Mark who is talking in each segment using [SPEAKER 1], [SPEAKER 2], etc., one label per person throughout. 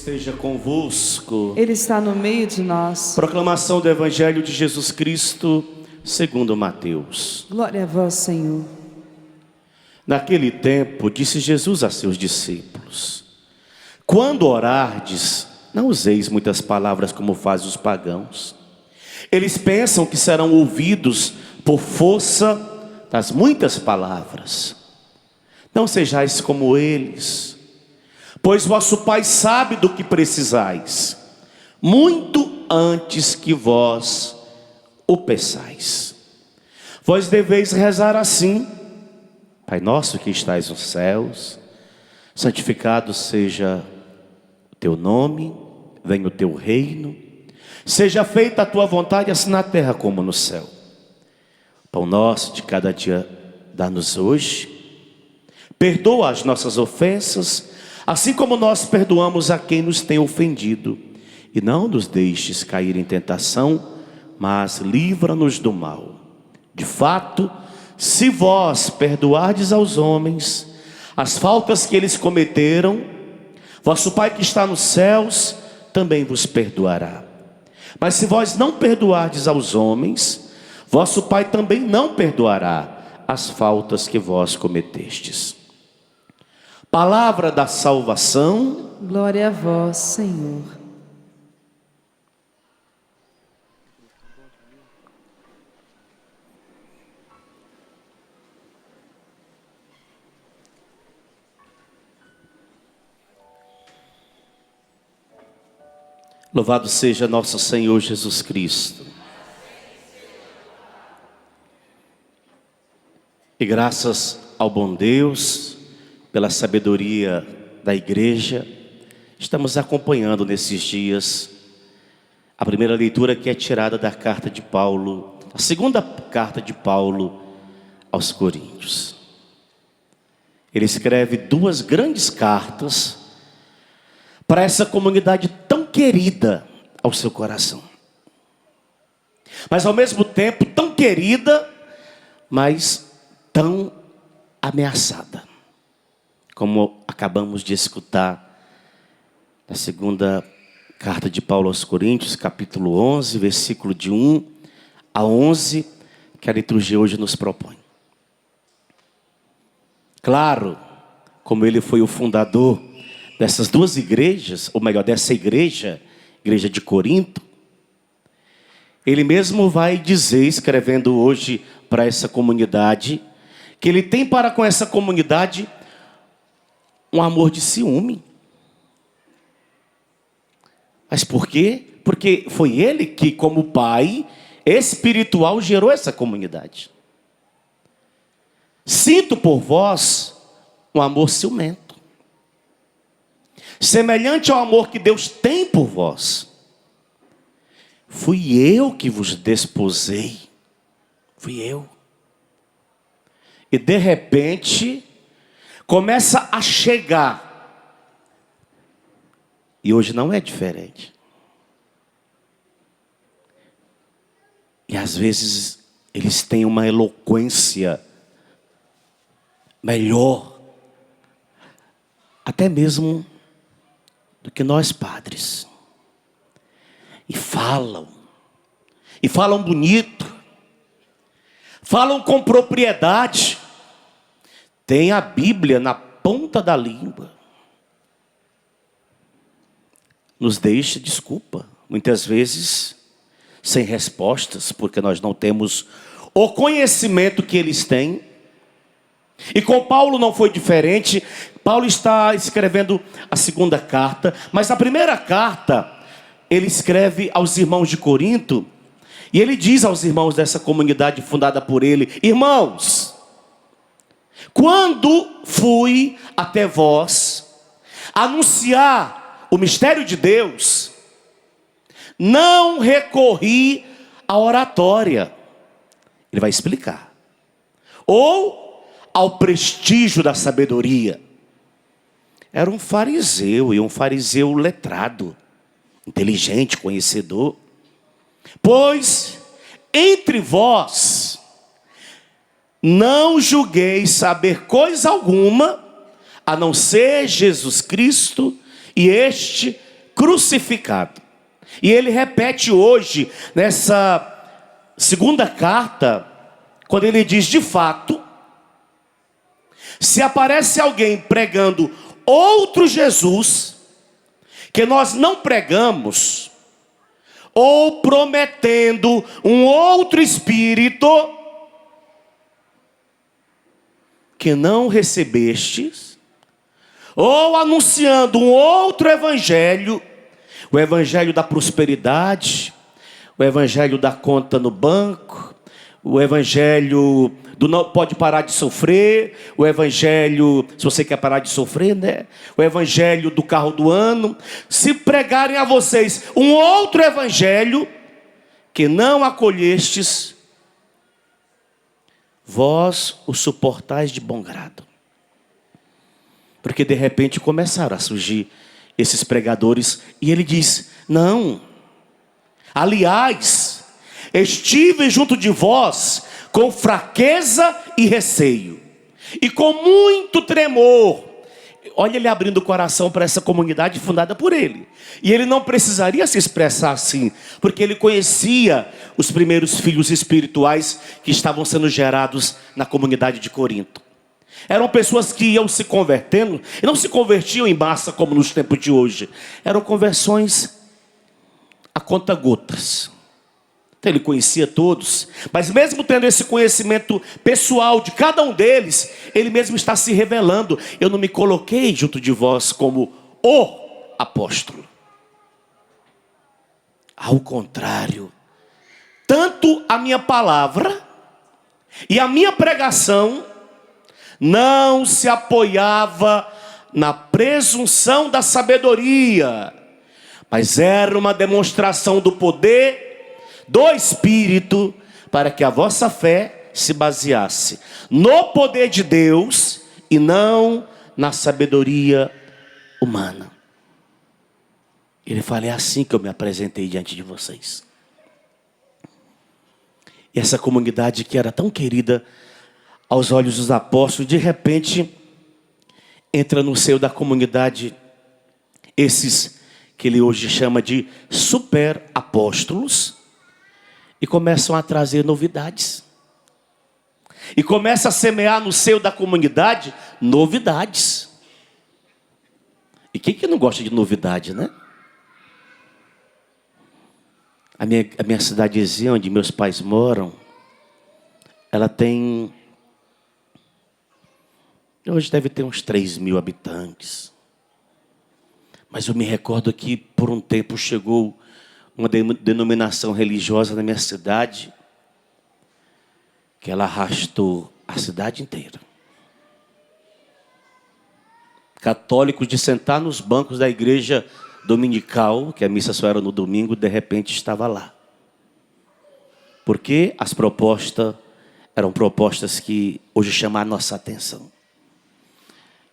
[SPEAKER 1] esteja convosco.
[SPEAKER 2] Ele está no meio de nós.
[SPEAKER 1] Proclamação do Evangelho de Jesus Cristo, segundo Mateus.
[SPEAKER 2] Glória a vós, Senhor.
[SPEAKER 1] Naquele tempo, disse Jesus a seus discípulos: quando orardes, não useis muitas palavras como fazem os pagãos. Eles pensam que serão ouvidos por força das muitas palavras. Não sejais como eles, pois vosso Pai sabe do que precisais, muito antes que vós o peçais. Vós deveis rezar assim: Pai nosso que estais nos céus, santificado seja o teu nome, venha o teu reino, seja feita a tua vontade, assim na terra como no céu. O pão nosso de cada dia dá-nos hoje. Perdoa as nossas ofensas, assim como nós perdoamos a quem nos tem ofendido. E não nos deixes cair em tentação, mas livra-nos do mal. De fato, se vós perdoardes aos homens as faltas que eles cometeram, vosso Pai que está nos céus também vos perdoará. Mas se vós não perdoardes aos homens, vosso Pai também não perdoará as faltas que vós cometestes. Palavra da salvação.
[SPEAKER 2] Glória a vós, Senhor.
[SPEAKER 1] Louvado seja nosso Senhor Jesus Cristo. E graças ao bom Deus, pela sabedoria da igreja, estamos acompanhando nesses dias a primeira leitura que é tirada da carta de Paulo, a segunda carta de Paulo aos Coríntios. Ele escreve duas grandes cartas para essa comunidade tão querida ao seu coração, mas ao mesmo tempo tão querida, mas tão ameaçada, como acabamos de escutar na segunda carta de Paulo aos Coríntios, capítulo 11, versículo de 1 a 11, que a liturgia hoje nos propõe. Claro, como ele foi o fundador dessas duas igrejas, ou melhor, dessa igreja de Corinto, ele mesmo vai dizer, escrevendo hoje para essa comunidade, que ele tem para com essa comunidade um amor de ciúme. Mas por quê? Porque foi ele que, como pai espiritual, gerou essa comunidade. Sinto por vós um amor ciumento, semelhante ao amor que Deus tem por vós. Fui eu que vos desposei. Fui eu. E de repente, começa a chegar. E hoje não é diferente. E às vezes, eles têm uma eloquência melhor, até mesmo do que nós padres. E falam bonito, falam com propriedade, tem a Bíblia na ponta da língua. Nos deixa, desculpa, muitas vezes sem respostas, porque nós não temos o conhecimento que eles têm. E com Paulo não foi diferente. Paulo está escrevendo a segunda carta, mas a primeira carta ele escreve aos irmãos de Corinto, e ele diz aos irmãos dessa comunidade fundada por ele: irmãos, quando fui até vós anunciar o mistério de Deus, não recorri à oratória. Ele vai explicar. Ou ao prestígio da sabedoria. Era um fariseu, e um fariseu letrado, inteligente, conhecedor. Pois entre vós não julgueis saber coisa alguma, a não ser Jesus Cristo e este crucificado. E ele repete hoje, nessa segunda carta, quando ele diz: de fato, se aparece alguém pregando outro Jesus, que nós não pregamos, ou prometendo um outro Espírito, que não recebestes, ou anunciando um outro evangelho, o evangelho da prosperidade, o evangelho da conta no banco, o evangelho do não pode parar de sofrer, o evangelho, se você quer parar de sofrer, né? O evangelho do carro do ano. Se pregarem a vocês um outro evangelho que não acolhestes, vós o suportais de bom grado. Porque de repente começaram a surgir esses pregadores, e ele diz: não, aliás, estive junto de vós com fraqueza e receio, e com muito tremor. Olha ele abrindo o coração para essa comunidade fundada por ele. E ele não precisaria se expressar assim, porque ele conhecia os primeiros filhos espirituais que estavam sendo gerados na comunidade de Corinto. Eram pessoas que iam se convertendo, e não se convertiam em massa como nos tempos de hoje. Eram conversões a conta-gotas. Então ele conhecia todos, mas mesmo tendo esse conhecimento pessoal de cada um deles, ele mesmo está se revelando: eu não me coloquei junto de vós como o apóstolo. Ao contrário, tanto a minha palavra e a minha pregação não se apoiava na presunção da sabedoria, mas era uma demonstração do poder do Espírito, para que a vossa fé se baseasse no poder de Deus e não na sabedoria humana. Ele fala: é assim que eu me apresentei diante de vocês. E essa comunidade que era tão querida aos olhos dos apóstolos, de repente entra no seio da comunidade esses que ele hoje chama de super apóstolos, e começam a trazer novidades. E começa a semear no seio da comunidade novidades. E quem que não gosta de novidade, né? A minha cidadezinha, onde meus pais moram, ela tem... hoje deve ter uns 3.000 habitantes. Mas eu me recordo que por um tempo chegou uma denominação religiosa na minha cidade, que ela arrastou a cidade inteira. Católicos de sentar nos bancos da igreja dominical, que a missa só era no domingo, de repente estava lá. Porque as propostas eram propostas que hoje chamam a nossa atenção.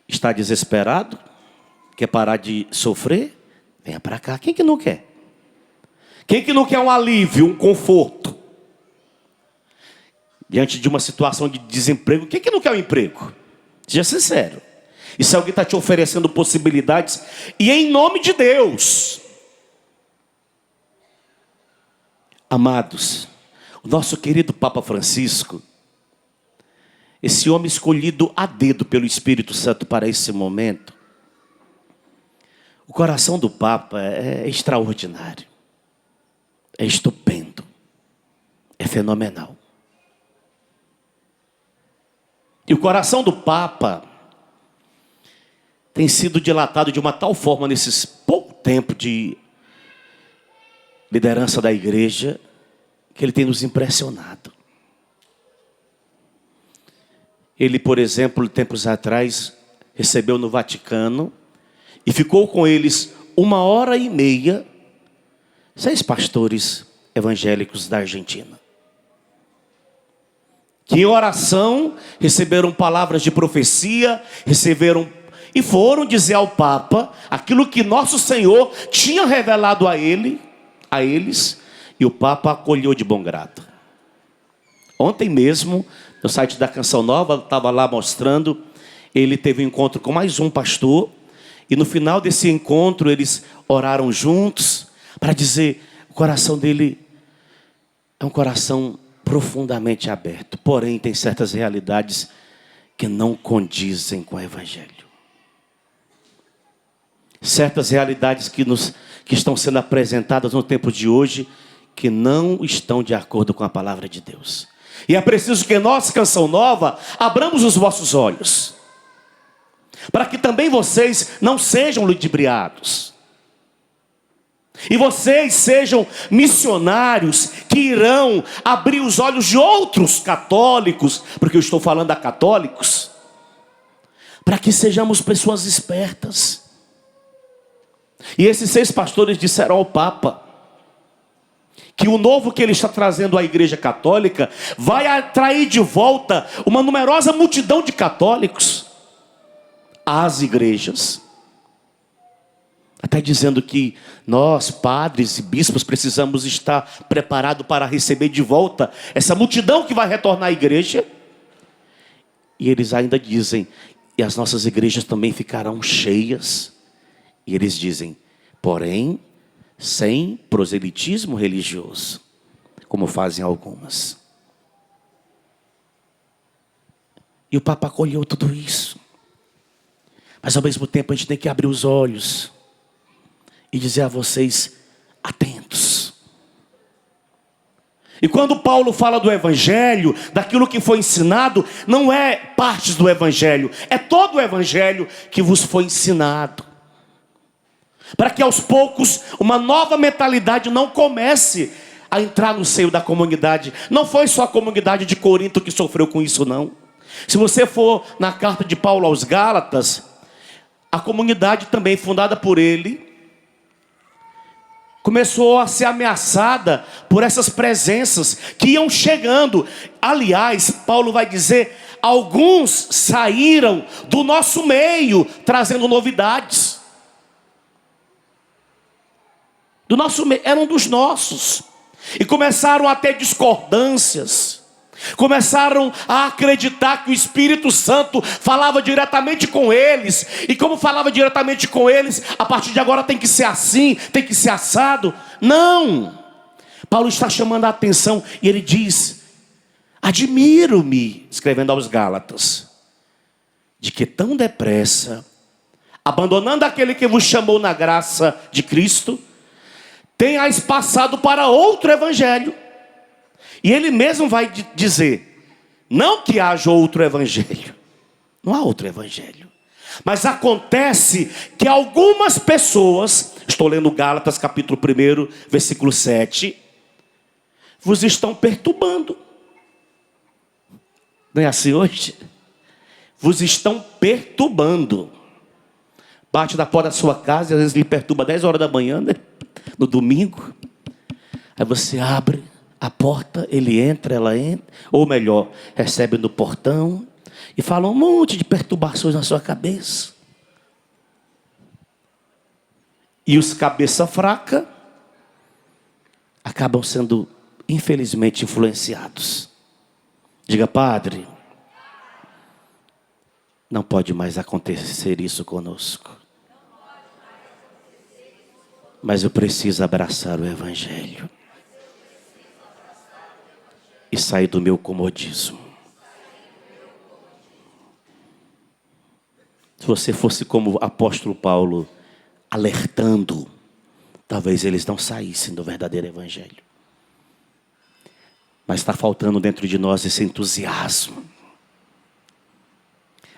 [SPEAKER 1] Está desesperado? Quer parar de sofrer? Venha para cá. Quem que não quer? Quem que não quer um alívio, um conforto? Diante de uma situação de desemprego, quem que não quer um emprego? Seja sincero. E se alguém está te oferecendo possibilidades, e em nome de Deus, amados, o nosso querido Papa Francisco, esse homem escolhido a dedo pelo Espírito Santo para esse momento, o coração do Papa é extraordinário. É estupendo, é fenomenal. E o coração do Papa tem sido dilatado de uma tal forma nesses pouco tempo de liderança da igreja, que ele tem nos impressionado. Ele, por exemplo, tempos atrás, recebeu no Vaticano e ficou com eles 1h30, 6 pastores evangélicos da Argentina, que em oração receberam palavras de profecia, e foram dizer ao Papa aquilo que nosso Senhor tinha revelado a eles, e o Papa acolheu de bom grado. Ontem mesmo, no site da Canção Nova, estava lá mostrando, ele teve um encontro com mais um pastor, E no final desse encontro eles oraram juntos para dizer: o coração dele é um coração profundamente aberto, porém tem certas realidades que não condizem com o Evangelho. Certas realidades que estão sendo apresentadas no tempo de hoje, que não estão de acordo com a palavra de Deus. E é preciso que nós, Canção Nova, abramos os vossos olhos, para que também vocês não sejam ludibriados. E vocês sejam missionários que irão abrir os olhos de outros católicos, porque eu estou falando a católicos, para que sejamos pessoas espertas. E esses 6 pastores disseram ao Papa que o novo que ele está trazendo à Igreja Católica vai atrair de volta uma numerosa multidão de católicos às igrejas. Até dizendo que nós, padres e bispos, precisamos estar preparados para receber de volta essa multidão que vai retornar à igreja. E eles ainda dizem: e as nossas igrejas também ficarão cheias. E eles dizem: porém, sem proselitismo religioso, como fazem algumas. E o Papa acolheu tudo isso. Mas ao mesmo tempo a gente tem que abrir os olhos e dizer a vocês: atentos. E quando Paulo fala do Evangelho, daquilo que foi ensinado, não é partes do Evangelho, é todo o Evangelho que vos foi ensinado. Para que aos poucos uma nova mentalidade não comece a entrar no seio da comunidade. Não foi só a comunidade de Corinto que sofreu com isso, não. Se você for na carta de Paulo aos Gálatas, a comunidade também fundada por ele começou a ser ameaçada por essas presenças que iam chegando. Aliás, Paulo vai dizer: alguns saíram do nosso meio trazendo novidades. Do nosso meio, eram dos nossos. E começaram a ter discordâncias. Começaram a acreditar que o Espírito Santo falava diretamente com eles. E como falava diretamente com eles, a partir de agora tem que ser assim, tem que ser assado. Não! Paulo está chamando a atenção e ele diz: admiro-me, escrevendo aos Gálatas, de que tão depressa, abandonando aquele que vos chamou na graça de Cristo, tenhais passado para outro evangelho. E ele mesmo vai dizer: não que haja outro evangelho, não há outro evangelho, mas acontece que algumas pessoas, estou lendo Gálatas capítulo 1, versículo 7, vos estão perturbando. Não é assim hoje? Vos estão perturbando. Bate na porta da sua casa e às vezes lhe perturba 10 horas da manhã, né? No domingo. Aí você abre a porta, ele entra, ela entra, ou melhor, recebe no portão e fala um monte de perturbações na sua cabeça. E os cabeça fraca acabam sendo, infelizmente, influenciados. Diga: padre, não pode mais acontecer isso conosco. Mas eu preciso abraçar o Evangelho e sair do meu comodismo. Se você fosse como o apóstolo Paulo, alertando, talvez eles não saíssem do verdadeiro Evangelho. Mas está faltando dentro de nós esse entusiasmo.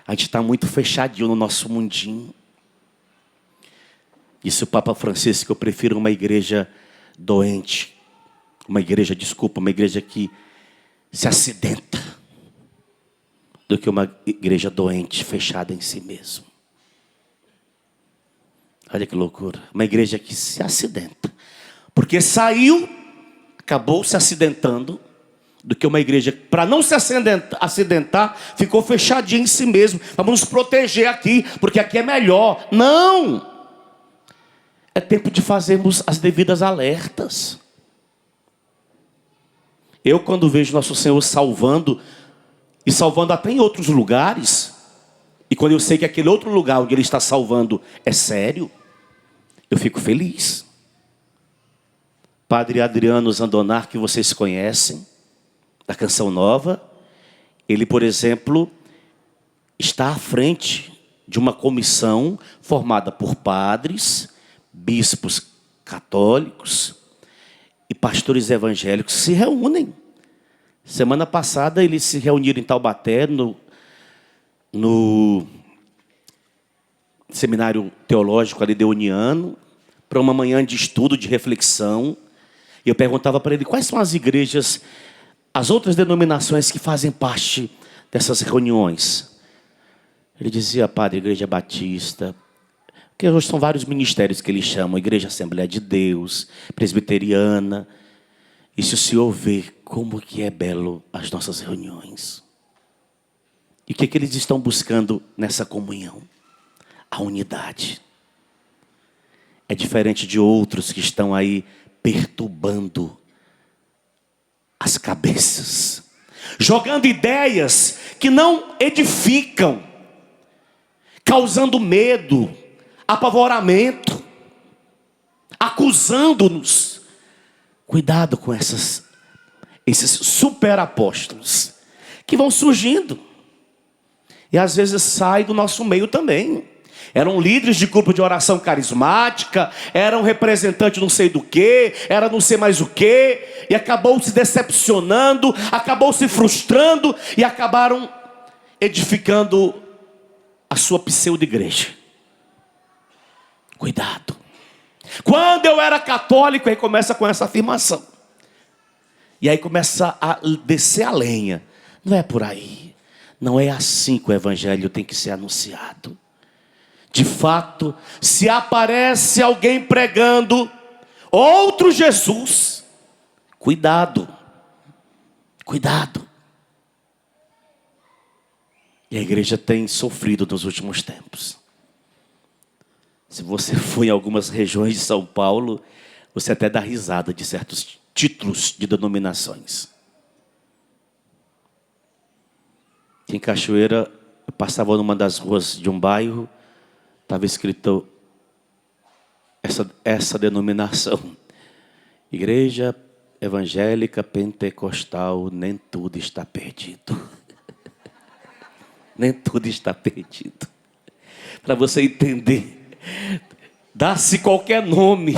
[SPEAKER 1] A gente está muito fechadinho no nosso mundinho. Disse o Papa Francisco que eu prefiro uma igreja doente. Uma igreja que se acidenta, do que uma igreja doente, fechada em si mesmo. Olha que loucura. Uma igreja que se acidenta. Porque saiu, acabou se acidentando, do que uma igreja, para não se acidentar, ficou fechadinha em si mesmo. Vamos nos proteger aqui, porque aqui é melhor. Não! É tempo de fazermos as devidas alertas. Eu, quando vejo nosso Senhor salvando, e salvando até em outros lugares, e quando eu sei que aquele outro lugar onde Ele está salvando é sério, eu fico feliz. Padre Adriano Zandonar, que vocês conhecem, da Canção Nova, ele, por exemplo, está à frente de uma comissão formada por padres, bispos católicos e pastores evangélicos que se reúnem. Semana passada eles se reuniram em Taubaté, no seminário teológico ali deoniano, para uma manhã de estudo, de reflexão. E eu perguntava para ele quais são as igrejas, as outras denominações que fazem parte dessas reuniões. Ele dizia: padre, Igreja Batista, porque hoje são vários ministérios que eles chamam, Igreja Assembleia de Deus, Presbiteriana. E se o senhor vê como que é belo as nossas reuniões. E o que eles estão buscando nessa comunhão? A unidade. É diferente de outros que estão aí perturbando as cabeças, jogando ideias que não edificam, causando medo, apavoramento, acusando-nos. Cuidado com esses superapóstolos que vão surgindo. E às vezes saem do nosso meio também. Eram líderes de grupo de oração carismática, eram representantes não sei do que, era não sei mais o que, e acabou se decepcionando, acabou se frustrando e acabaram edificando a sua pseudo-igreja. Cuidado. Quando eu era católico, aí começa com essa afirmação. E aí começa a descer a lenha. Não é por aí. Não é assim que o evangelho tem que ser anunciado. De fato, se aparece alguém pregando outro Jesus, cuidado. Cuidado. E a igreja tem sofrido nos últimos tempos. Se você for em algumas regiões de São Paulo, você até dá risada de certos títulos de denominações. Em Cachoeira, eu passava numa das ruas de um bairro, estava escrito essa denominação: Igreja Evangélica Pentecostal, nem tudo está perdido. Nem tudo está perdido. Para você entender, dá-se qualquer nome,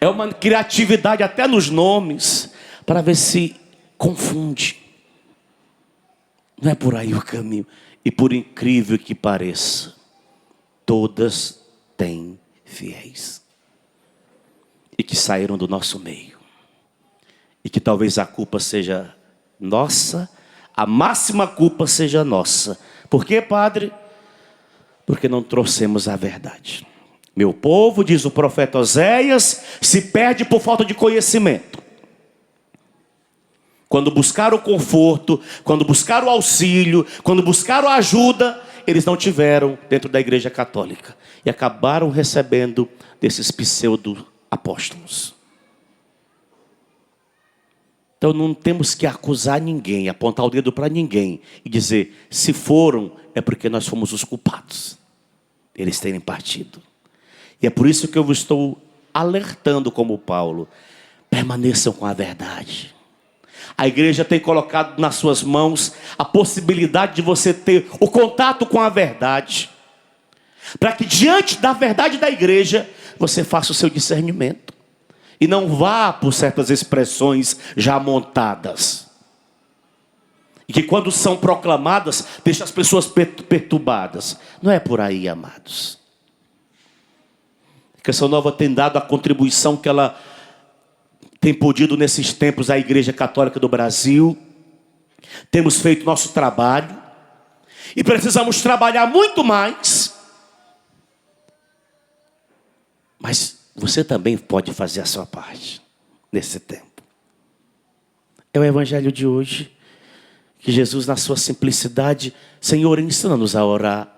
[SPEAKER 1] é uma criatividade até nos nomes, para ver se confunde. Não é por aí o caminho. E por incrível que pareça, todas têm fiéis. E que saíram do nosso meio. E que talvez a culpa seja nossa, a máxima culpa seja nossa. Por quê, padre? Porque não trouxemos a verdade. Meu povo, diz o profeta Oséias, se perde por falta de conhecimento. Quando buscaram o conforto, quando buscaram o auxílio, quando buscaram a ajuda, eles não tiveram dentro da igreja católica. E acabaram recebendo desses pseudo-apóstolos. Então não temos que acusar ninguém, apontar o dedo para ninguém e dizer, se foram, é porque nós fomos os culpados. Eles terem partido. E é por isso que eu estou alertando como Paulo. Permaneçam com a verdade. A igreja tem colocado nas suas mãos a possibilidade de você ter o contato com a verdade. Para que diante da verdade da igreja, você faça o seu discernimento. E não vá por certas expressões já montadas. E que quando são proclamadas, deixa as pessoas perturbadas. Não é por aí, amados. A Canção Nova tem dado a contribuição que ela tem podido nesses tempos à Igreja Católica do Brasil. Temos feito nosso trabalho. E precisamos trabalhar muito mais. Mas você também pode fazer a sua parte nesse tempo. É o evangelho de hoje. Que Jesus, na sua simplicidade, Senhor, ensina-nos a orar.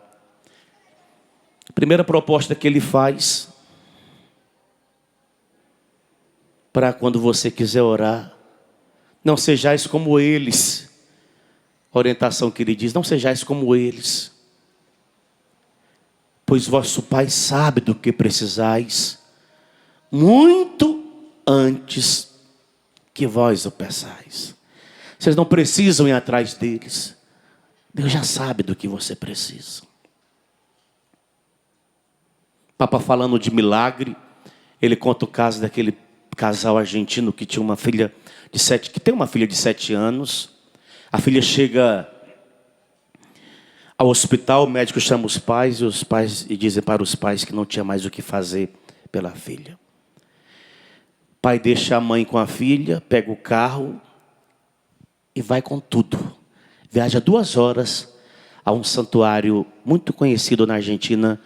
[SPEAKER 1] A primeira proposta que Ele faz, para quando você quiser orar, não sejais como eles. A orientação que Ele diz, não sejais como eles. pois vosso Pai sabe do que precisais, muito antes que vós o peçais. Vocês não precisam ir atrás deles. Deus já sabe do que você precisa. Papa falando de milagre, ele conta o caso daquele casal argentino que tinha uma filha que tem uma filha de 7 anos. A filha chega ao hospital, o médico chama os pais e dizem para os pais que não tinha mais o que fazer pela filha. O pai deixa a mãe com a filha, pega o carro e vai com tudo. Viaja 2 horas a um santuário muito conhecido na Argentina,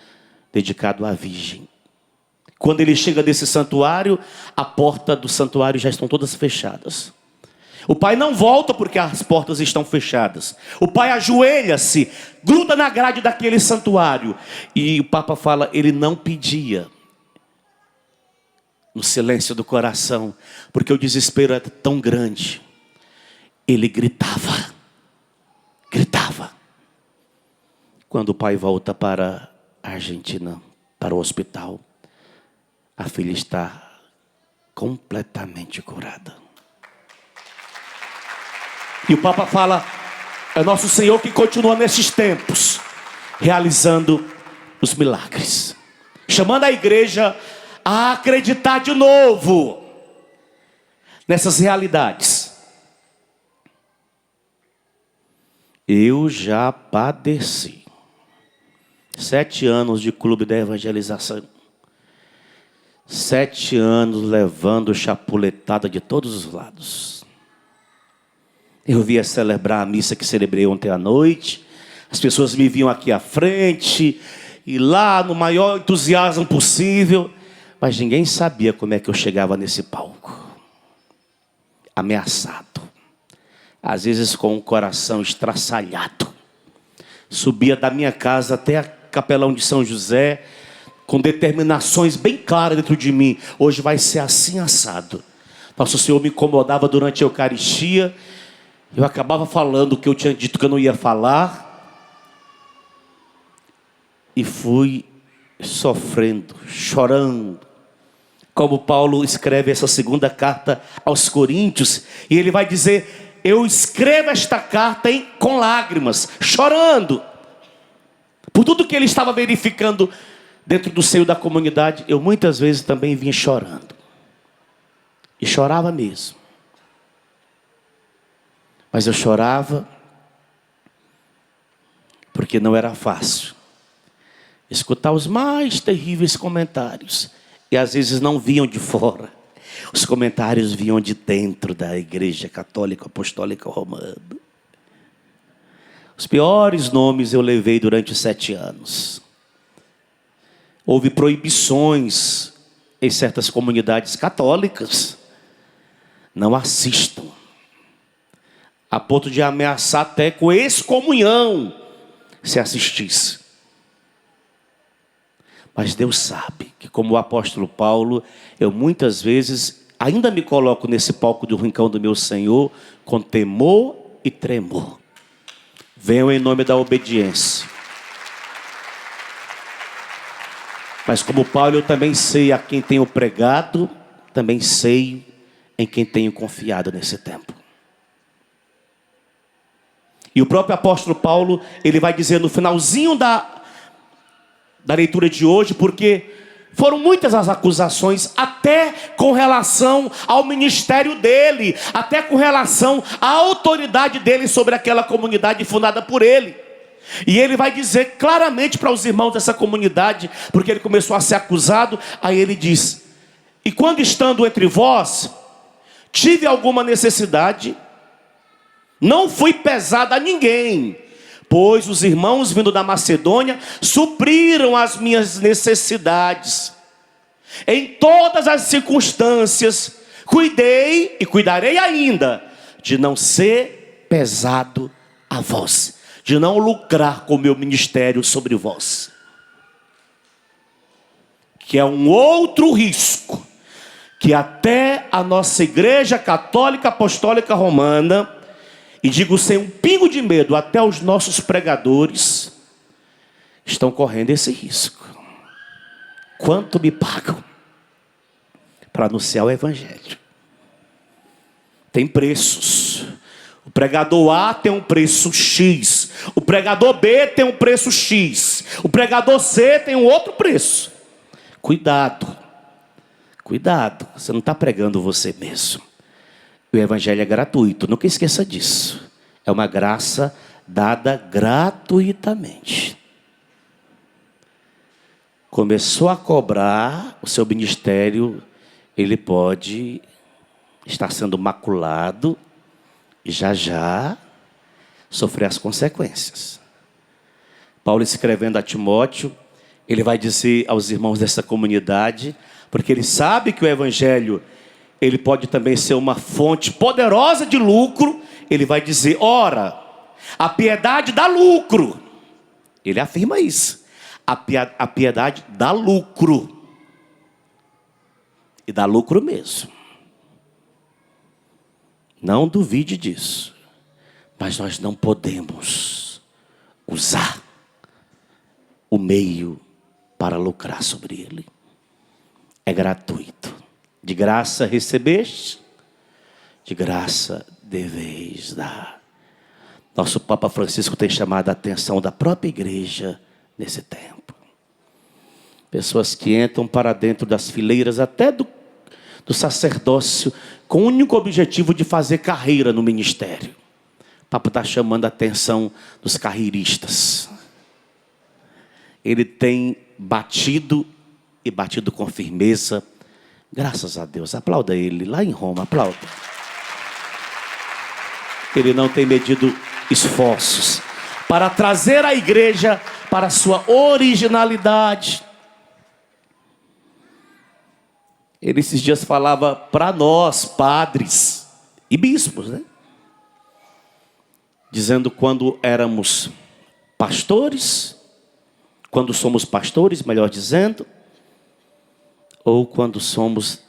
[SPEAKER 1] dedicado à Virgem. Quando ele chega desse santuário, a porta do santuário já estão todas fechadas. O pai não volta porque as portas estão fechadas. O pai ajoelha-se, gruda na grade daquele santuário. E o Papa fala, ele não pedia. No silêncio do coração, porque o desespero era tão grande. Ele gritava. Quando o pai volta para a Argentina, para o hospital, a filha está completamente curada. E o Papa fala, é nosso Senhor que continua nesses tempos, realizando os milagres. Chamando a igreja a acreditar de novo nessas realidades. Eu já padeci 7 anos de clube da evangelização. 7 anos levando chapuletada de todos os lados. Eu via celebrar a missa que celebrei ontem à noite. As pessoas me viam aqui à frente, e lá no maior entusiasmo possível. Mas ninguém sabia como é que eu chegava nesse palco. Ameaçado. Às vezes com o coração estraçalhado. Subia da minha casa até a Capelão de São José, com determinações bem claras dentro de mim. Hoje vai ser assim assado. Nosso Senhor me incomodava durante a Eucaristia. Eu acabava falando o que eu tinha dito que eu não ia falar. E fui sofrendo, chorando. Como Paulo escreve essa 2ª carta aos Coríntios. E ele vai dizer, eu escrevo esta carta com lágrimas, chorando. Por tudo que ele estava verificando dentro do seio da comunidade, eu muitas vezes também vinha chorando. E chorava mesmo. Mas eu chorava porque não era fácil escutar os mais terríveis comentários. E às vezes não vinham de fora. Os comentários vinham de dentro da Igreja Católica Apostólica Romana. Os piores nomes eu levei durante 7 anos. Houve proibições em certas comunidades católicas. Não assistam. A ponto de ameaçar até com excomunhão se assistisse. Mas Deus sabe que, como o apóstolo Paulo, eu muitas vezes ainda me coloco nesse palco do rincão do meu Senhor com temor e tremor. Venham em nome da obediência. Mas como Paulo, eu também sei a quem tenho pregado, também sei em quem tenho confiado nesse tempo. E o próprio apóstolo Paulo, ele vai dizer no finalzinho da leitura de hoje, porque foram muitas as acusações, até com relação ao ministério dele, até com relação à autoridade dele sobre aquela comunidade fundada por ele. E ele vai dizer claramente para os irmãos dessa comunidade, porque ele começou a ser acusado, aí ele diz, e quando estando entre vós, tive alguma necessidade, não fui pesado a ninguém, pois os irmãos vindo da Macedônia supriram as minhas necessidades. Em todas as circunstâncias, cuidei e cuidarei ainda de não ser pesado a vós, de não lucrar com o meu ministério sobre vós. Que é um outro risco que até a nossa Igreja Católica Apostólica Romana, e digo sem um pingo de medo, até os nossos pregadores, estão correndo esse risco. Quanto me pagam para anunciar o Evangelho? Tem preços. O pregador A tem um preço X. O pregador B tem um preço X. O pregador C tem um outro preço. Cuidado. Cuidado. Você não está pregando você mesmo. O Evangelho é gratuito. Nunca esqueça disso. É uma graça dada gratuitamente. Começou a cobrar o seu ministério, ele pode estar sendo maculado e já sofrer as consequências. Paulo, escrevendo a Timóteo, ele vai dizer aos irmãos dessa comunidade, porque ele sabe que o Evangelho, ele pode também ser uma fonte poderosa de lucro. Ele vai dizer, ora, a piedade dá lucro. Ele afirma isso. A piedade dá lucro. E dá lucro mesmo. Não duvide disso. Mas nós não podemos usar o meio para lucrar sobre ele. É gratuito. De graça recebeste, de graça deveis dar. Nosso Papa Francisco tem chamado a atenção da própria igreja nesse tempo. Pessoas que entram para dentro das fileiras até do sacerdócio com o único objetivo de fazer carreira no ministério. O Papa está chamando a atenção dos carreiristas. Ele tem batido e batido com firmeza. Graças a Deus. Aplauda ele lá em Roma. Aplauda. Ele não tem medido esforços para trazer a igreja para a sua originalidade. Ele esses dias falava para nós, padres e bispos, né? Dizendo quando éramos pastores, quando somos pastores, melhor dizendo, ou quando somos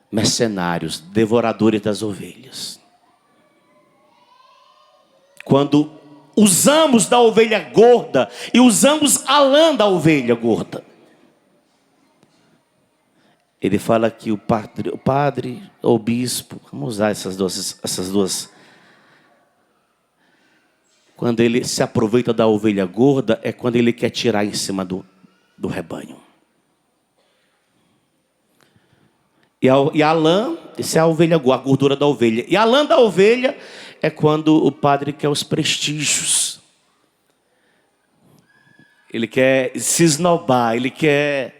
[SPEAKER 1] mercenários, devoradores das ovelhas. Quando usamos da ovelha gorda e usamos a lã da ovelha gorda. Ele fala que o padre ou o bispo, vamos usar essas duas. Quando ele se aproveita da ovelha gorda, é quando ele quer tirar em cima do rebanho. E a lã, isso é a ovelha, a gordura da ovelha. E a lã da ovelha é quando o padre quer os prestígios. Ele quer se esnobar, ele quer...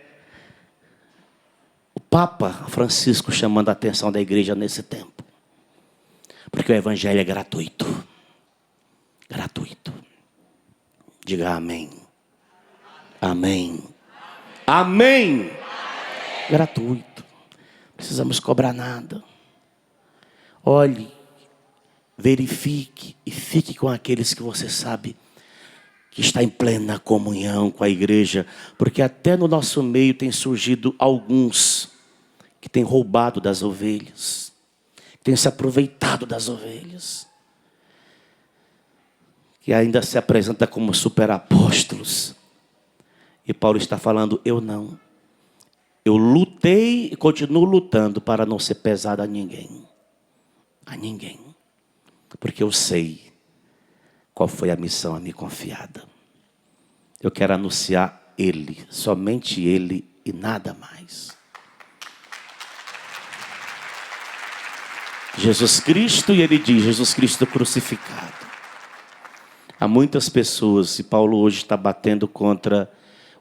[SPEAKER 1] O Papa Francisco chamando a atenção da igreja nesse tempo. Porque o Evangelho é gratuito. Gratuito. Diga amém. Amém. Amém. Gratuito. Não precisamos cobrar nada. Olhe, verifique e fique com aqueles que você sabe que está em plena comunhão com a igreja, porque até no nosso meio tem surgido alguns que têm roubado das ovelhas, que têm se aproveitado das ovelhas, que ainda se apresenta como superapóstolos. E Paulo está falando, eu não. Eu lutei e continuo lutando para não ser pesado a ninguém. A ninguém. Porque eu sei qual foi a missão a me confiada. Eu quero anunciar Ele, somente Ele e nada mais. Jesus Cristo, e ele diz, Jesus Cristo crucificado. Há muitas pessoas, e Paulo hoje está batendo contra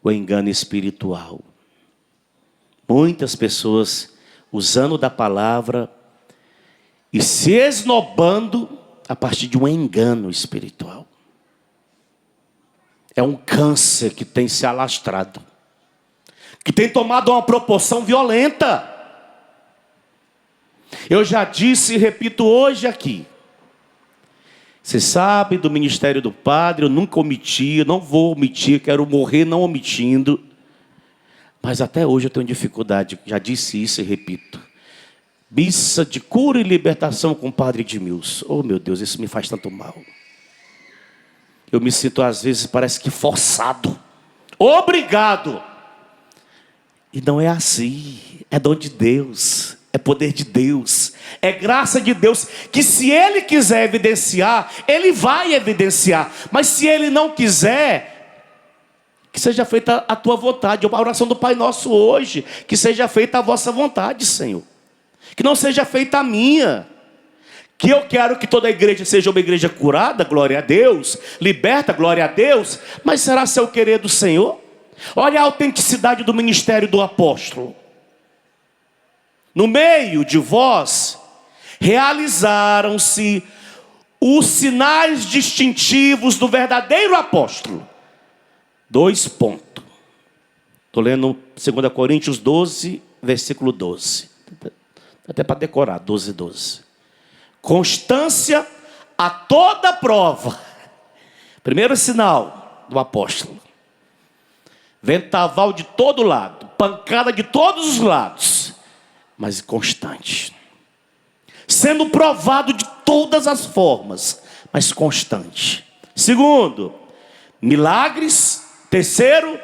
[SPEAKER 1] o engano espiritual. Muitas pessoas usando da palavra e se esnobando a partir de um engano espiritual. É um câncer que tem se alastrado, que tem tomado uma proporção violenta. Eu já disse e repito hoje aqui. Você sabe do ministério do padre, eu nunca omiti, eu não vou omitir, quero morrer não omitindo. Mas até hoje eu tenho dificuldade, já disse isso e repito. Missa de cura e libertação com o padre Edmilson. Oh meu Deus, isso me faz tanto mal. Eu me sinto às vezes, parece que forçado, obrigado. E não é assim, é dom de Deus, é poder de Deus, é graça de Deus, que se Ele quiser evidenciar, Ele vai evidenciar. Mas se Ele não quiser, que seja feita a tua vontade. A oração do Pai Nosso hoje, que seja feita a vossa vontade, Senhor. Que não seja feita a minha. Que eu quero que toda a igreja seja uma igreja curada, glória a Deus, liberta, glória a Deus. Mas será se é o querer do Senhor? Olha a autenticidade do ministério do apóstolo. No meio de vós, realizaram-se os sinais distintivos do verdadeiro apóstolo. 2 pontos. Estou lendo 2 Coríntios 12, versículo 12. Até para decorar, 12, 12. Constância a toda prova. Primeiro sinal do apóstolo. Ventaval de todo lado, pancada de todos os lados, mas constante. Sendo provado de todas as formas, mas constante. Segundo, milagres. Terceiro,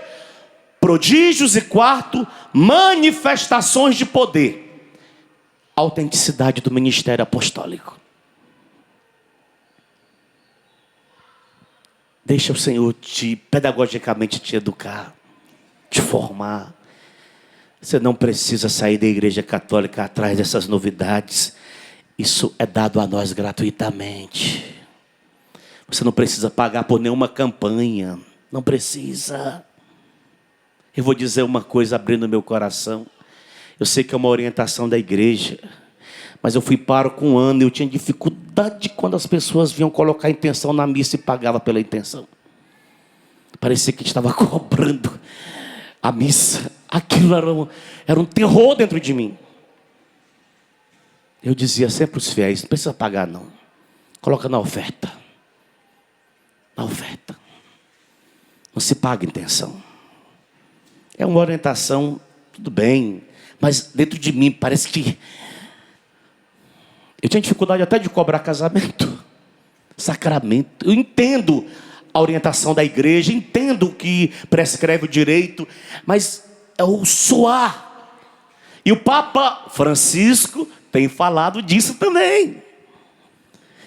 [SPEAKER 1] prodígios. E quarto, manifestações de poder. Autenticidade do ministério apostólico. Deixa o Senhor pedagogicamente te educar, te formar. Você não precisa sair da igreja católica atrás dessas novidades. Isso é dado a nós gratuitamente. Você não precisa pagar por nenhuma campanha. Não precisa. Eu vou dizer uma coisa abrindo meu coração. Eu sei que é uma orientação da igreja, mas eu fui pároco um ano e eu tinha dificuldade quando as pessoas vinham colocar a intenção na missa e pagavam pela intenção. Parecia que estava cobrando a missa. Aquilo era um terror dentro de mim. Eu dizia sempre aos fiéis: não precisa pagar não. Coloca na oferta. Na oferta. Não se paga intenção. É uma orientação, tudo bem. Mas dentro de mim parece que eu tinha dificuldade até de cobrar casamento, sacramento. Eu entendo a orientação da igreja, entendo o que prescreve o direito, mas é o suar. E o Papa Francisco tem falado disso também.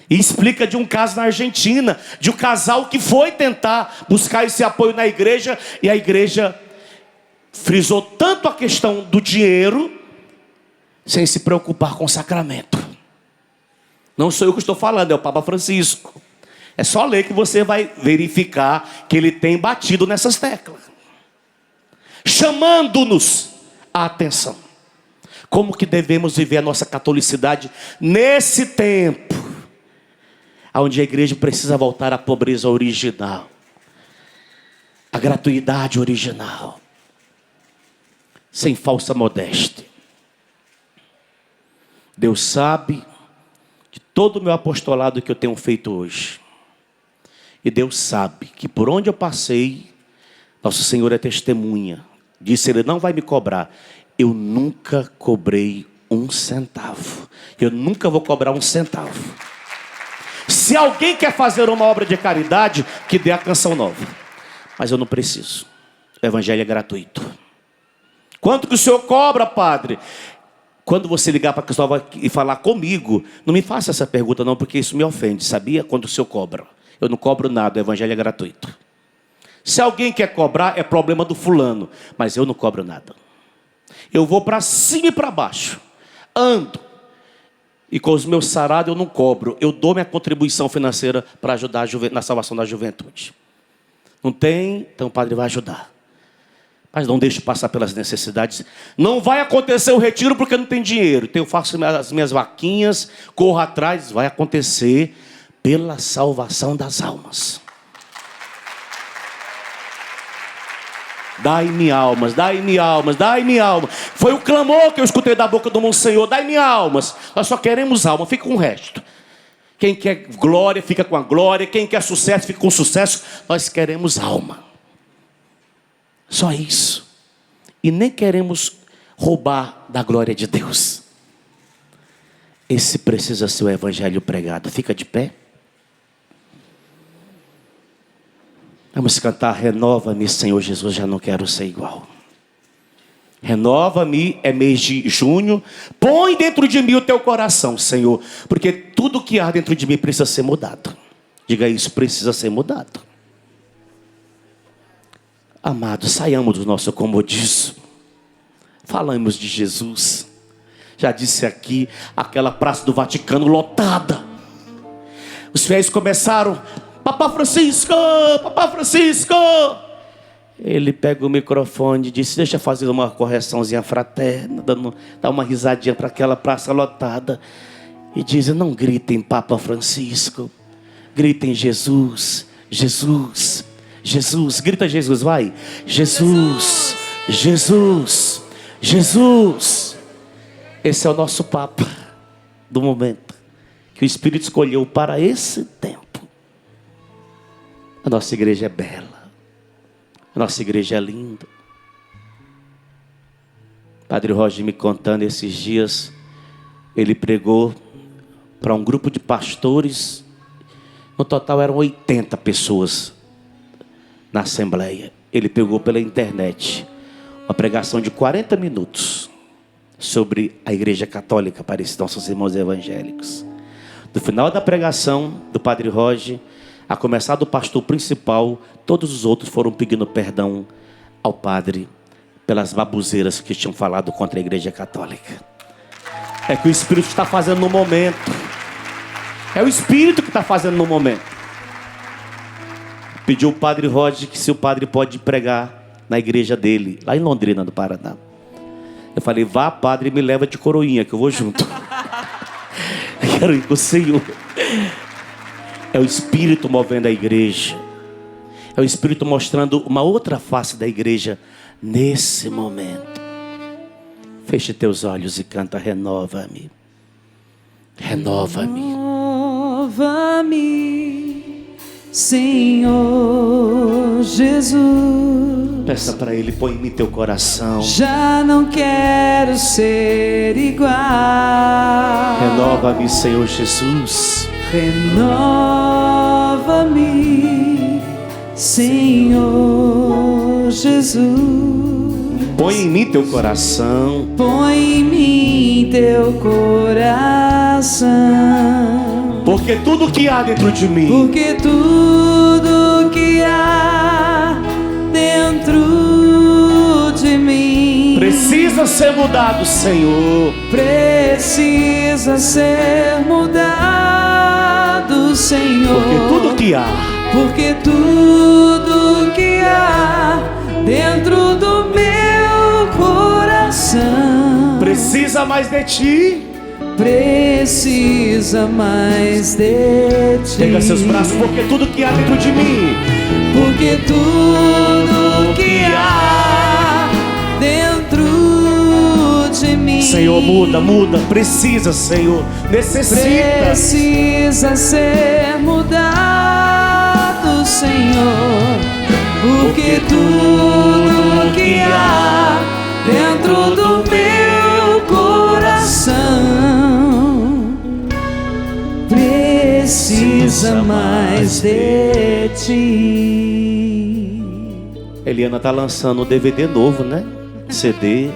[SPEAKER 1] E explica de um caso na Argentina, de um casal que foi tentar buscar esse apoio na igreja, e a igreja frisou tanto a questão do dinheiro, sem se preocupar com o sacramento. Não sou eu que estou falando, é o Papa Francisco. É só ler que você vai verificar que ele tem batido nessas teclas, chamando-nos a atenção. Como que devemos viver a nossa catolicidade nesse tempo, onde a igreja precisa voltar à pobreza original, à gratuidade original, sem falsa modéstia. Deus sabe de todo o meu apostolado que eu tenho feito hoje. E Deus sabe que por onde eu passei, nosso Senhor é testemunha. Disse: Ele não vai me cobrar. Eu nunca cobrei 1 centavo. Eu nunca vou cobrar 1 centavo. Se alguém quer fazer uma obra de caridade, que dê a canção nova. Mas eu não preciso. O evangelho é gratuito. Quanto que o senhor cobra, padre? Quando você ligar para a Cristóvão e falar comigo, não me faça essa pergunta não, porque isso me ofende, sabia? Quando o senhor cobra. Eu não cobro nada, o evangelho é gratuito. Se alguém quer cobrar, é problema do fulano. Mas eu não cobro nada. Eu vou para cima e para baixo. Ando. E com os meus sarados eu não cobro. Eu dou minha contribuição financeira para ajudar na salvação da juventude. Não tem? Então o padre vai ajudar. Mas não deixe passar pelas necessidades. Não vai acontecer o retiro porque não tem dinheiro. Então eu faço as minhas vaquinhas, corro atrás. Vai acontecer pela salvação das almas. Dai-me almas, dai-me almas, dai-me almas. Foi o clamor que eu escutei da boca do Monsenhor: dai-me almas. Nós só queremos alma, fica com o resto. Quem quer glória, fica com a glória. Quem quer sucesso, fica com o sucesso. Nós queremos alma. Só isso. E nem queremos roubar da glória de Deus. Esse precisa ser o evangelho pregado. Fica de pé. Vamos cantar: renova-me, Senhor Jesus, já não quero ser igual. Renova-me, é mês de junho. Põe dentro de mim o teu coração, Senhor, porque tudo que há dentro de mim precisa ser mudado. Diga isso: precisa ser mudado. Amados, saiamos do nosso comodismo. Falamos de Jesus. Já disse aqui, aquela praça do Vaticano lotada. Os fiéis começaram: Papa Francisco, Papa Francisco. Ele pega o microfone e disse: deixa eu fazer uma correçãozinha fraterna, dá uma risadinha para aquela praça lotada. E diz: não gritem Papa Francisco, gritem Jesus, Jesus, Jesus. Grita Jesus, vai. Jesus, Jesus, Jesus. Esse é o nosso Papa do momento, que o Espírito escolheu para esse tempo. A nossa igreja é bela. A nossa igreja é linda. Padre Roger me contando esses dias, ele pregou para um grupo de pastores. No total eram 80 pessoas na assembleia. Ele pegou pela internet uma pregação de 40 minutos sobre a igreja católica para esses nossos irmãos evangélicos. No final da pregação do Padre Roger, a começar do pastor principal, todos os outros foram pedindo perdão ao padre pelas babuzeiras que tinham falado contra a igreja católica. É que o Espírito está fazendo no momento. É o Espírito que está fazendo no momento. Pediu o Padre Roger que se o padre pode pregar na igreja dele, lá em Londrina, no Paraná. Eu falei: vá, padre, e me leva de coroinha, que eu vou junto. Eu quero ir com o Senhor. É o Espírito movendo a igreja. É o Espírito mostrando uma outra face da igreja nesse momento. Feche teus olhos e canta: renova-me. Renova-me.
[SPEAKER 2] Renova-me, Senhor Jesus.
[SPEAKER 1] Peça para Ele: põe em mim teu coração.
[SPEAKER 2] Já não quero ser igual.
[SPEAKER 1] Renova-me, Senhor Jesus.
[SPEAKER 2] Renova-me, Senhor Jesus.
[SPEAKER 1] Põe em mim teu coração.
[SPEAKER 2] Põe em mim teu coração.
[SPEAKER 1] Porque tudo que há dentro de mim,
[SPEAKER 2] Porque tudo que há dentro de mim
[SPEAKER 1] precisa ser mudado, Senhor.
[SPEAKER 2] precisa ser mudado, Senhor.
[SPEAKER 1] Porque tudo que há
[SPEAKER 2] dentro do meu coração
[SPEAKER 1] precisa mais de ti.
[SPEAKER 2] precisa mais de ti.
[SPEAKER 1] Pega seus braços: porque tudo que há dentro de mim,
[SPEAKER 2] Porque tudo que há dentro de mim,
[SPEAKER 1] Senhor, muda, precisa, Senhor, necessita.
[SPEAKER 2] precisa ser mudado, Senhor. Porque tudo que há dentro do meu coração precisa mais de ti.
[SPEAKER 1] Eliana está lançando um DVD novo, né? CD.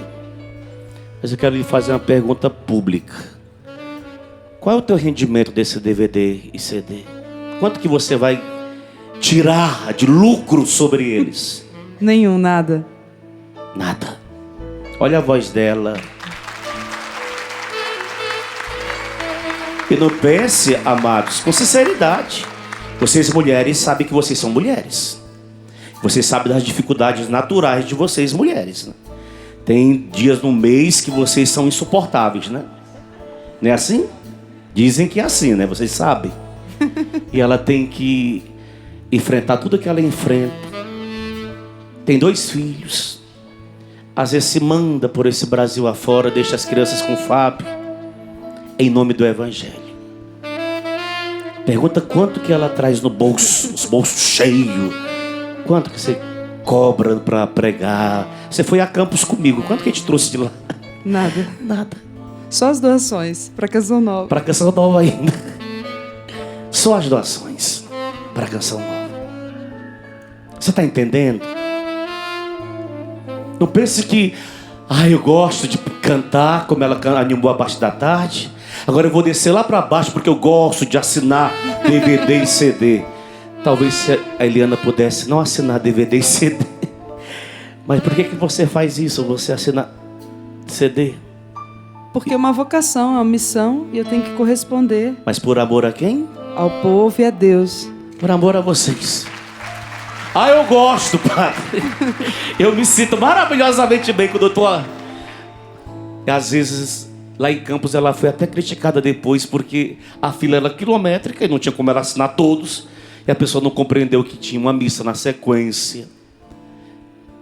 [SPEAKER 1] Mas eu quero lhe fazer uma pergunta pública. Qual é o teu rendimento desse DVD e CD? Quanto que você vai tirar de lucro sobre eles?
[SPEAKER 2] Nenhum, nada.
[SPEAKER 1] Nada. Olha a voz dela. E não pense, amados, com sinceridade. Vocês mulheres sabem que vocês são mulheres. Vocês sabem das dificuldades naturais de vocês mulheres, né? Tem dias no mês que vocês são insuportáveis, né? Não é assim? Dizem que é assim, né? Vocês sabem. E ela tem que enfrentar tudo que ela enfrenta. Tem 2 filhos. Às vezes se manda por esse Brasil afora, deixa as crianças com o Fábio, em nome do Evangelho. Pergunta quanto que ela traz no bolso, os bolsos cheios. Quanto que você cobra para pregar? Você foi a Campos comigo, quanto que a gente trouxe de lá?
[SPEAKER 2] Nada.
[SPEAKER 1] Nada.
[SPEAKER 2] Só as doações para Canção Nova.
[SPEAKER 1] Para a Canção Nova ainda. Só as doações para a Canção Nova. Você está entendendo? Não pense que eu gosto de cantar como ela animou abaixo da tarde. Agora eu vou descer lá para baixo porque eu gosto de assinar DVD e CD. Talvez se a Eliana pudesse não assinar DVD e CD. Mas por que você faz isso? Você assina CD?
[SPEAKER 2] Porque é uma vocação, é uma missão e eu tenho que corresponder.
[SPEAKER 1] Mas por amor a quem?
[SPEAKER 2] Ao povo e a Deus.
[SPEAKER 1] Por amor a vocês. Eu gosto, padre. Eu me sinto maravilhosamente bem quando eu estou... Às vezes, lá em Campos, ela foi até criticada depois, porque a fila era quilométrica e não tinha como ela assinar todos. E a pessoa não compreendeu que tinha uma missa na sequência.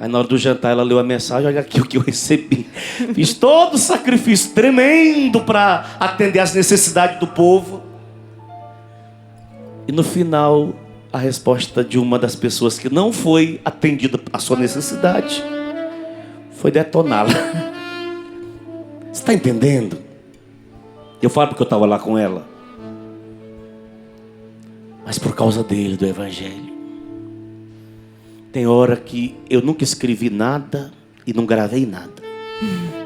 [SPEAKER 1] Aí na hora do jantar ela leu a mensagem, olha aqui o que eu recebi. Fiz todo o sacrifício tremendo para atender às necessidades do povo. E no final, a resposta de uma das pessoas que não foi atendida à sua necessidade foi detoná-la. Você está entendendo? Eu falo porque eu estava lá com ela. Mas por causa dele, do Evangelho. Tem hora que eu nunca escrevi nada e não gravei nada.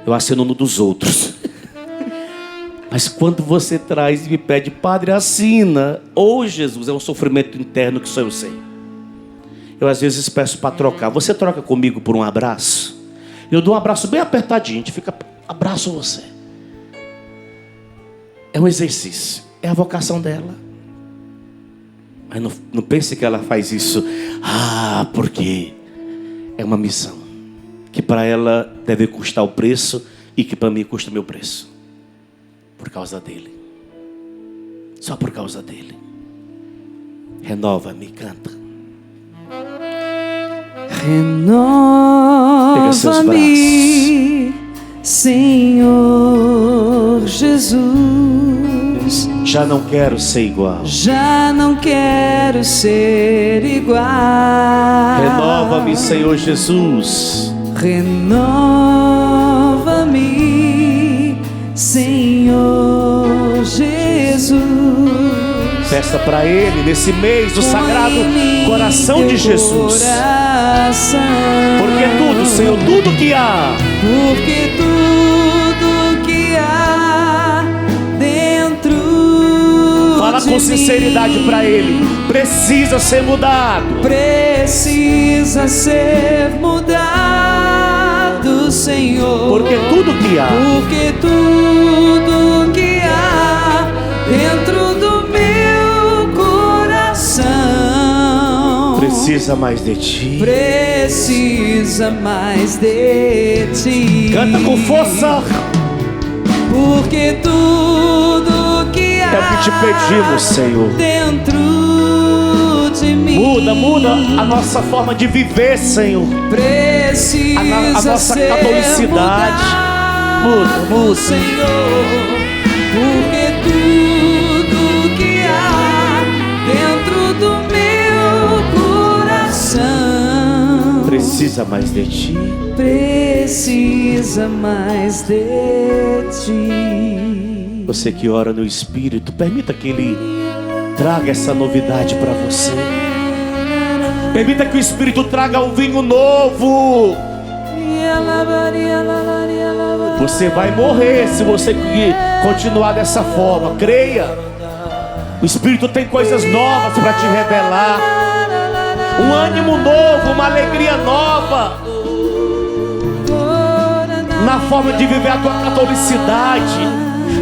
[SPEAKER 1] Eu assino no dos outros. Mas quando você traz e me pede, padre, assina. Jesus, é um sofrimento interno que só eu sei. Eu às vezes peço para trocar. Você troca comigo por um abraço? Eu dou um abraço bem apertadinho. A gente fica, abraço você. É um exercício. É a vocação dela. Mas não pense que ela faz isso porque é uma missão que para ela deve custar o preço e que para mim custa o meu preço. Por causa dele. Só por causa dele. Renova-me, canta.
[SPEAKER 2] Renova-me, Senhor Jesus.
[SPEAKER 1] Já não quero ser igual.
[SPEAKER 2] Já não quero ser igual.
[SPEAKER 1] Renova-me, Senhor Jesus.
[SPEAKER 2] Renova-me, Senhor Jesus.
[SPEAKER 1] Peça para Ele nesse mês do Sagrado Coração de Jesus. Porque tudo, Senhor, tudo que há.
[SPEAKER 2] Porque tudo que há dentro.
[SPEAKER 1] Fala com sinceridade para Ele. Precisa ser mudado.
[SPEAKER 2] Precisa ser mudado, Senhor.
[SPEAKER 1] Porque tudo que há.
[SPEAKER 2] Porque tudo que há dentro do meu coração
[SPEAKER 1] precisa mais de Ti.
[SPEAKER 2] Precisa mais de Ti.
[SPEAKER 1] Canta com força.
[SPEAKER 2] Porque tudo que há
[SPEAKER 1] é o que te pedimos, Senhor.
[SPEAKER 2] Dentro de mim.
[SPEAKER 1] Muda a nossa forma de viver, Senhor.
[SPEAKER 2] Precisa
[SPEAKER 1] a nossa catolicidade. Muda,
[SPEAKER 2] Senhor. Porque tudo que há dentro do meu coração
[SPEAKER 1] precisa mais de Ti.
[SPEAKER 2] Precisa mais de Ti.
[SPEAKER 1] Você que ora no Espírito, permita que Ele traga essa novidade para você. Permita que o Espírito traga um vinho novo. Você vai morrer se você continuar dessa forma. Creia. O Espírito tem coisas novas para te revelar. Um ânimo novo, uma alegria nova. Na forma de viver a tua catolicidade,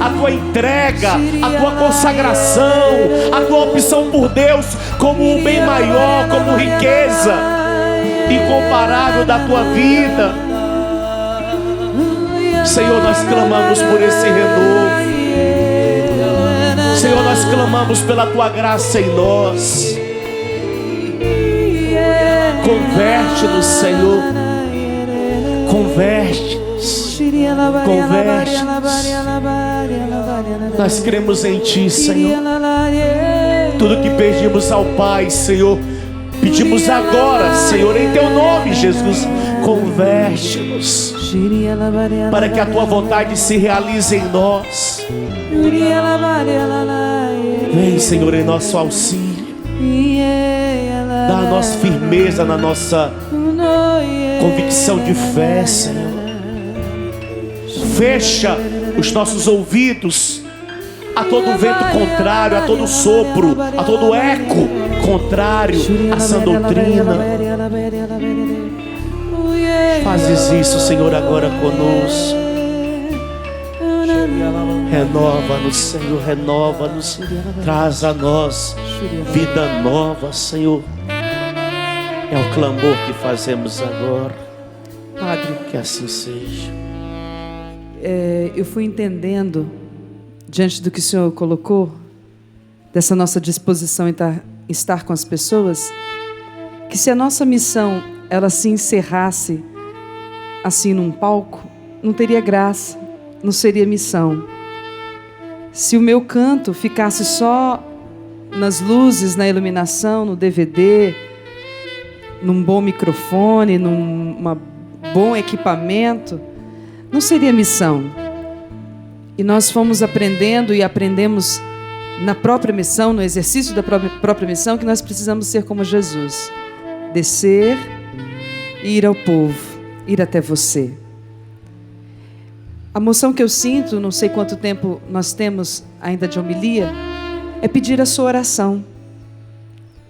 [SPEAKER 1] a tua entrega, a tua consagração, a tua opção por Deus como um bem maior, como riqueza incomparável da tua vida. Senhor, nós clamamos por esse renovo. Senhor, nós clamamos pela tua graça em nós. Converte-nos, Senhor. Converte-nos. Converte-nos. Nós cremos em Ti, Senhor. Tudo que pedimos ao Pai, Senhor, pedimos agora, Senhor, em Teu nome, Jesus. Converte-nos para que a Tua vontade se realize em nós. Vem, Senhor, em nosso auxílio. Dá a nós firmeza na nossa convicção de fé, Senhor. Fecha os nossos ouvidos a todo vento contrário, a todo sopro, a todo eco contrário à sã doutrina. Fazes isso, Senhor, agora conosco. Renova-nos, Senhor, renova-nos. Traz a nós vida nova, Senhor. É o clamor que fazemos agora.
[SPEAKER 2] Padre,
[SPEAKER 1] que assim seja.
[SPEAKER 2] Eu fui entendendo, diante do que o Senhor colocou, dessa nossa disposição em estar com as pessoas, que se a nossa missão ela se encerrasse assim num palco, não teria graça, não seria missão. Se o meu canto ficasse só nas luzes, na iluminação, no DVD, num bom microfone, num bom equipamento, não seria missão. E nós fomos aprendendo e aprendemos na própria missão, no exercício da própria missão, que nós precisamos ser como Jesus. Descer e ir ao povo, ir até você. A moção que eu sinto, não sei quanto tempo nós temos ainda de homilia, é pedir a sua oração.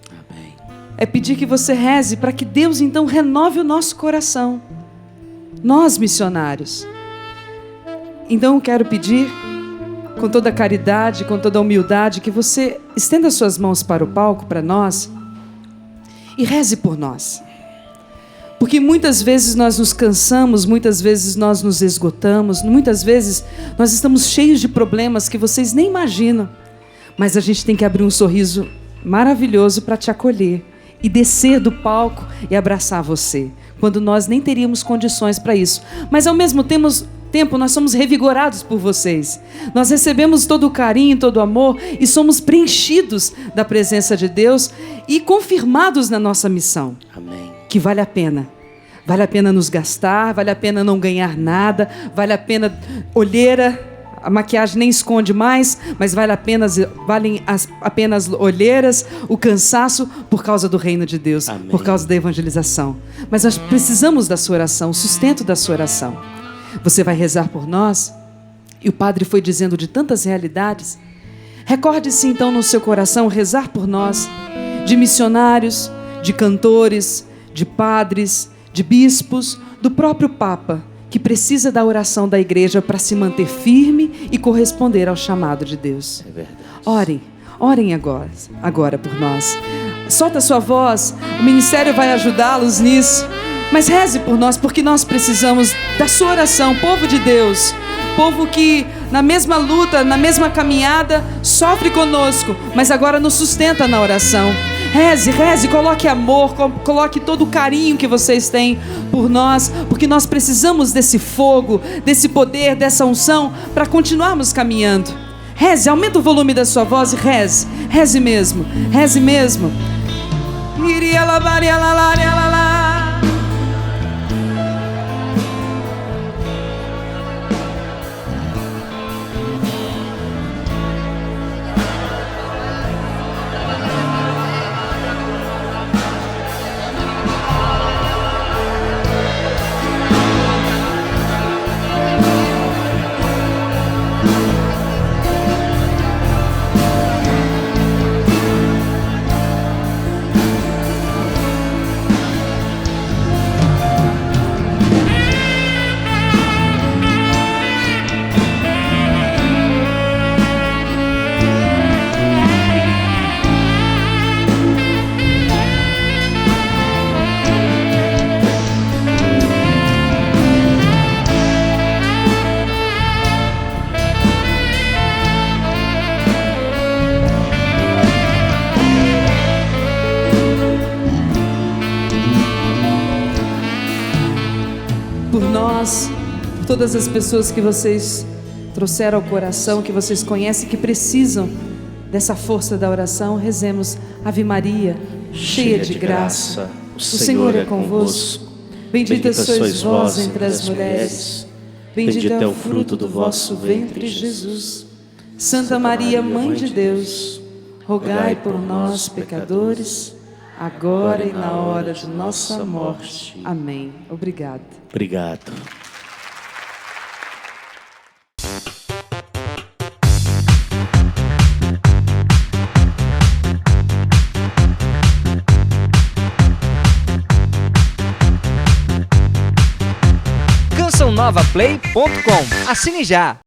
[SPEAKER 1] Amém.
[SPEAKER 2] É pedir que você reze para que Deus então renove o nosso coração. Nós missionários. Então eu quero pedir, com toda a caridade, com toda a humildade, que você estenda suas mãos para o palco, para nós, e reze por nós. Porque muitas vezes nós nos cansamos, muitas vezes nós nos esgotamos, muitas vezes nós estamos cheios de problemas que vocês nem imaginam. Mas a gente tem que abrir um sorriso maravilhoso para te acolher e descer do palco e abraçar você, quando nós nem teríamos condições para isso. Mas ao mesmo tempo nós somos revigorados por vocês. Nós recebemos todo o carinho, todo o amor e somos preenchidos da presença de Deus e confirmados na nossa missão.
[SPEAKER 1] Amém.
[SPEAKER 2] Que vale a pena. Vale a pena nos gastar, vale a pena não ganhar nada, vale a pena olheira, a maquiagem nem esconde mais, mas valem apenas olheiras, o cansaço por causa do reino de Deus,
[SPEAKER 1] Amém.
[SPEAKER 2] Por causa da evangelização. Mas nós precisamos da sua oração, o sustento da sua oração. Você vai rezar por nós? E o Padre foi dizendo de tantas realidades. Recorde-se então no seu coração rezar por nós, de missionários, de cantores, de padres, de bispos, do próprio Papa, que precisa da oração da igreja para se manter firme e corresponder ao chamado de Deus.
[SPEAKER 1] É verdade.
[SPEAKER 2] Orem agora por nós. Solta a sua voz, o ministério vai ajudá-los nisso. Mas reze por nós, porque nós precisamos da sua oração, povo de Deus. Povo que na mesma luta, na mesma caminhada, sofre conosco, mas agora nos sustenta na oração. Reze, coloque amor, coloque todo o carinho que vocês têm por nós, porque nós precisamos desse fogo, desse poder, dessa unção, para continuarmos caminhando. Reze, aumenta o volume da sua voz e reze mesmo. Por nós, por todas as pessoas que vocês trouxeram ao coração, que vocês conhecem, que precisam dessa força da oração, rezemos Ave Maria, cheia de graça, o Senhor é convosco. Bendita sois vós entre as mulheres, bendito é o fruto do vosso ventre, Jesus. Santa Maria, Mãe de Deus, rogai por nós, pecadores, agora e na hora de nossa morte. Amém. Obrigada.
[SPEAKER 1] Obrigado.
[SPEAKER 3] cançãonovaplay.com. Assine já!